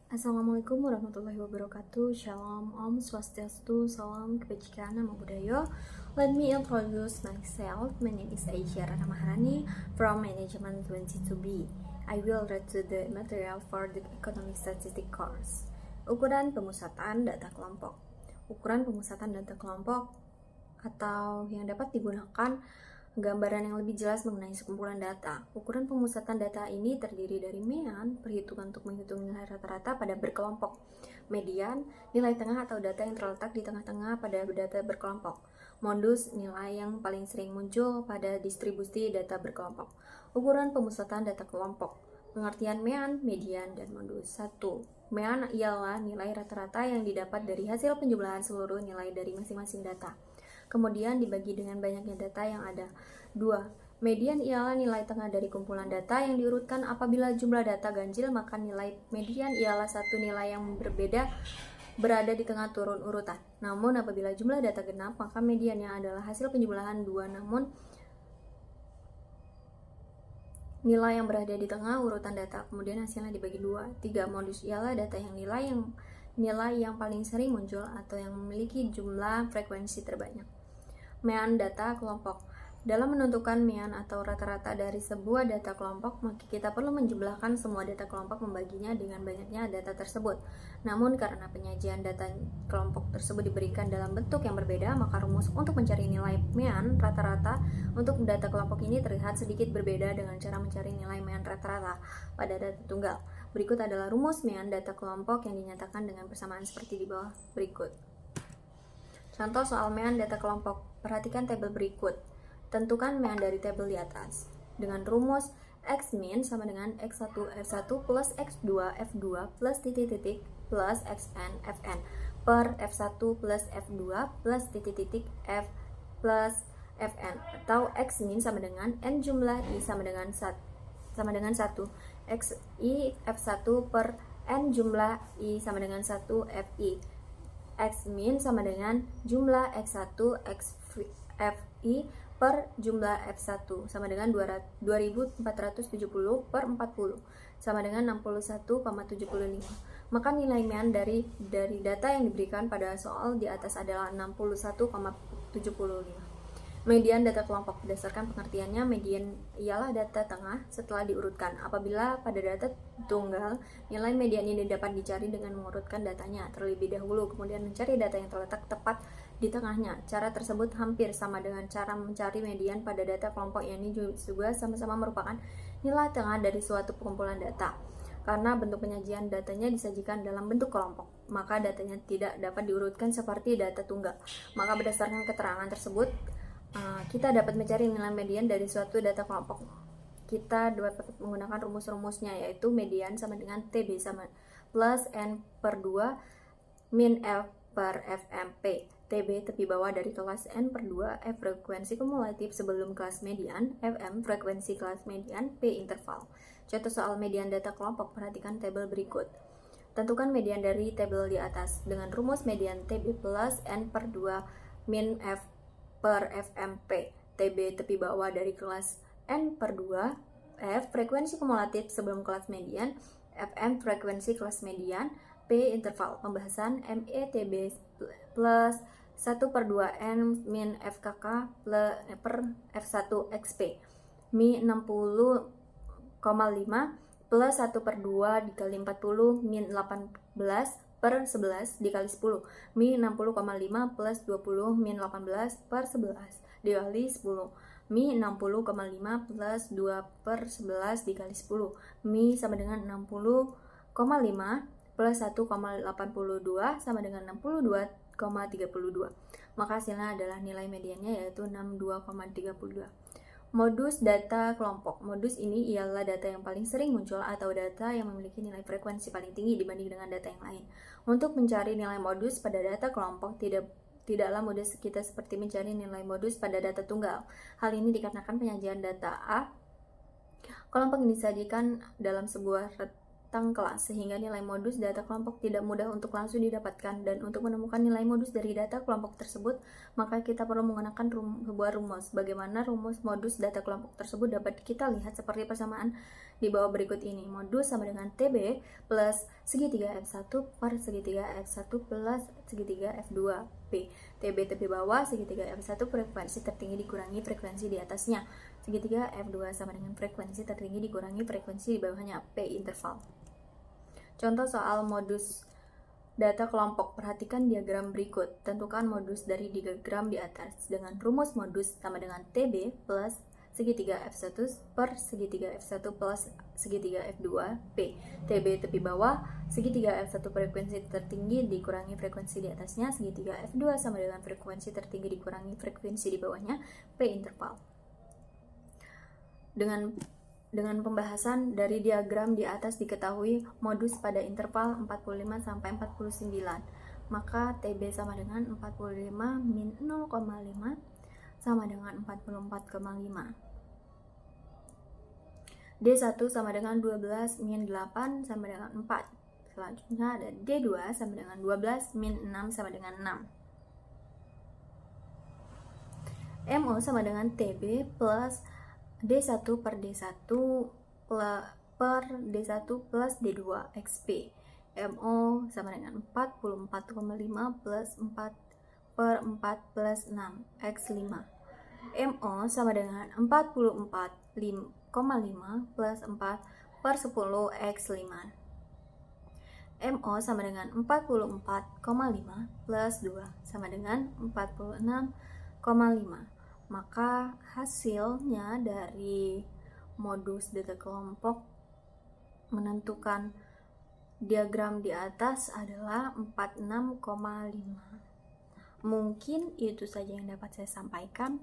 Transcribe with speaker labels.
Speaker 1: Assalamualaikum warahmatullahi wabarakatuh. Shalom, Om Swastiastu, Salam Kebajikan, Nama Budaya. Let me introduce myself. My name is Aisyah Rana Maharani from Management 22B. I will read to the material for the Economic Statistics course. Ukuran pemusatan data kelompok. Ukuran pemusatan data kelompok atau yang dapat digunakan gambaran yang lebih jelas mengenai sekumpulan data. Ukuran pemusatan data ini terdiri dari mean, perhitungan untuk menghitung nilai rata-rata pada berkelompok, median, nilai tengah atau data yang terletak di tengah-tengah pada data berkelompok, modus, nilai yang paling sering muncul pada distribusi data berkelompok. Ukuran pemusatan data kelompok. Pengertian mean, median, dan modus. 1. Mean ialah nilai rata-rata yang didapat dari hasil penjumlahan seluruh nilai dari masing-masing data, kemudian dibagi dengan banyaknya data yang ada. 2. Median ialah nilai tengah dari kumpulan data yang diurutkan. Apabila jumlah data ganjil, maka nilai median ialah satu nilai yang berbeda berada di tengah turun urutan. Namun apabila jumlah data genap, maka mediannya adalah hasil penjumlahan 2 namun nilai yang berada di tengah urutan data, kemudian hasilnya dibagi 2. 3. Modus ialah data yang nilai yang paling sering muncul atau yang memiliki jumlah frekuensi terbanyak. Mean data kelompok. Dalam menentukan mean atau rata-rata dari sebuah data kelompok, maka kita perlu menjumlahkan semua data kelompok, membaginya dengan banyaknya data tersebut. Namun karena penyajian data kelompok tersebut diberikan dalam bentuk yang berbeda, maka rumus untuk mencari nilai mean rata-rata untuk data kelompok ini terlihat sedikit berbeda dengan cara mencari nilai mean rata-rata pada data tunggal. Berikut adalah rumus mean data kelompok yang dinyatakan dengan persamaan seperti di bawah berikut. Contoh soal mean data kelompok. Perhatikan tabel berikut. Tentukan mean dari tabel di atas. Dengan rumus X min sama dengan X1 F1 plus X2 F2 plus titik-titik plus Xn Fn per F1 plus F2 plus titik-titik F plus Fn, atau X min sama dengan N jumlah I sama dengan 1 X I F1 per N jumlah I sama dengan 1 Fi. X min sama dengan jumlah X1 Fi per jumlah F1 sama dengan 2470 per 40 sama dengan 61,75. Maka nilai mean dari data yang diberikan pada soal di atas adalah 61,75. Median data kelompok. Berdasarkan pengertiannya, median ialah data tengah setelah diurutkan. Apabila pada data tunggal, nilai median ini dapat dicari dengan mengurutkan datanya terlebih dahulu, kemudian mencari data yang terletak tepat di tengahnya. Cara tersebut hampir sama dengan cara mencari median pada data kelompok, yakni juga sama-sama merupakan nilai tengah dari suatu kumpulan data. Karena bentuk penyajian datanya disajikan dalam bentuk kelompok, maka datanya tidak dapat diurutkan seperti data tunggal. Maka berdasarkan keterangan tersebut, kita dapat mencari nilai median dari suatu data kelompok. Kita dapat menggunakan rumus-rumusnya, yaitu median sama dengan TB sama plus N per 2 min F per FMP. TB tepi bawah dari kelas N per 2, F frekuensi kumulatif sebelum kelas median, FM frekuensi kelas median, P interval. Contoh soal median data kelompok, perhatikan tabel berikut. Tentukan median dari tabel di atas dengan rumus median TB plus N per 2 min F per FMP. TB tepi bawah dari kelas N per 2, F frekuensi kumulatif sebelum kelas median, FM frekuensi kelas median, P interval. Pembahasan METB plus 1 per 2 N min FKK per F1 XP Mi 60,5 plus 1 per 2 dikali 40 min 18 per 11 dikali 10 Mi 60,5 plus 20 min 18 per 11 dikali 10 Mi 60,5 plus 2 per 11 dikali 10 Mi sama dengan 60,5 plus 1,82 sama dengan 62,32. Maka hasilnya adalah nilai mediannya, yaitu 62,32. Modus data kelompok. Modus ini ialah data yang paling sering muncul atau data yang memiliki nilai frekuensi paling tinggi dibanding dengan data yang lain. Untuk mencari nilai modus pada data kelompok tidaklah mudah kita seperti mencari nilai modus pada data tunggal. Hal ini dikarenakan penyajian data A kelompok yang disajikan dalam sebuah datang kelas, sehingga nilai modus data kelompok tidak mudah untuk langsung didapatkan. Dan untuk menemukan nilai modus dari data kelompok tersebut, maka kita perlu menggunakan sebuah rumus. Bagaimana rumus modus data kelompok tersebut dapat kita lihat seperti persamaan di bawah berikut ini. Modus sama dengan TB plus segitiga F1 per segitiga F1 plus segitiga F2P. TB tepi bawah, segitiga F1 frekuensi tertinggi dikurangi frekuensi di atasnya. Segitiga F2 sama dengan frekuensi tertinggi dikurangi frekuensi di bawahnya, P interval. Contoh soal modus data kelompok. Perhatikan diagram berikut. Tentukan modus dari diagram di atas dengan rumus modus sama dengan TB plus segitiga F1 per segitiga F1 plus segitiga F2P. TB tepi bawah, segitiga F1 frekuensi tertinggi dikurangi frekuensi di atasnya, segitiga F2 sama dengan frekuensi tertinggi dikurangi frekuensi di bawahnya, P interval. Dengan pembahasan dari diagram di atas diketahui modus pada interval 45 sampai 49. Maka TB sama dengan 45 min 0,5 sama dengan 44,5. D1 sama dengan 12 min 8 sama dengan 4. Selanjutnya ada D2 sama dengan 12 min 6 sama dengan 6. MO sama dengan TB plus D1 per D1 per D1 plus D2 XP. MO sama dengan 44,5 plus 4 per 4 plus 6 X5. MO sama dengan 44,5 plus 4 per 10 X5. MO sama dengan 44,5 plus 2 sama dengan 46,5. Maka hasilnya dari modus data kelompok menentukan diagram di atas adalah 46,5. Mungkin itu saja yang dapat saya sampaikan.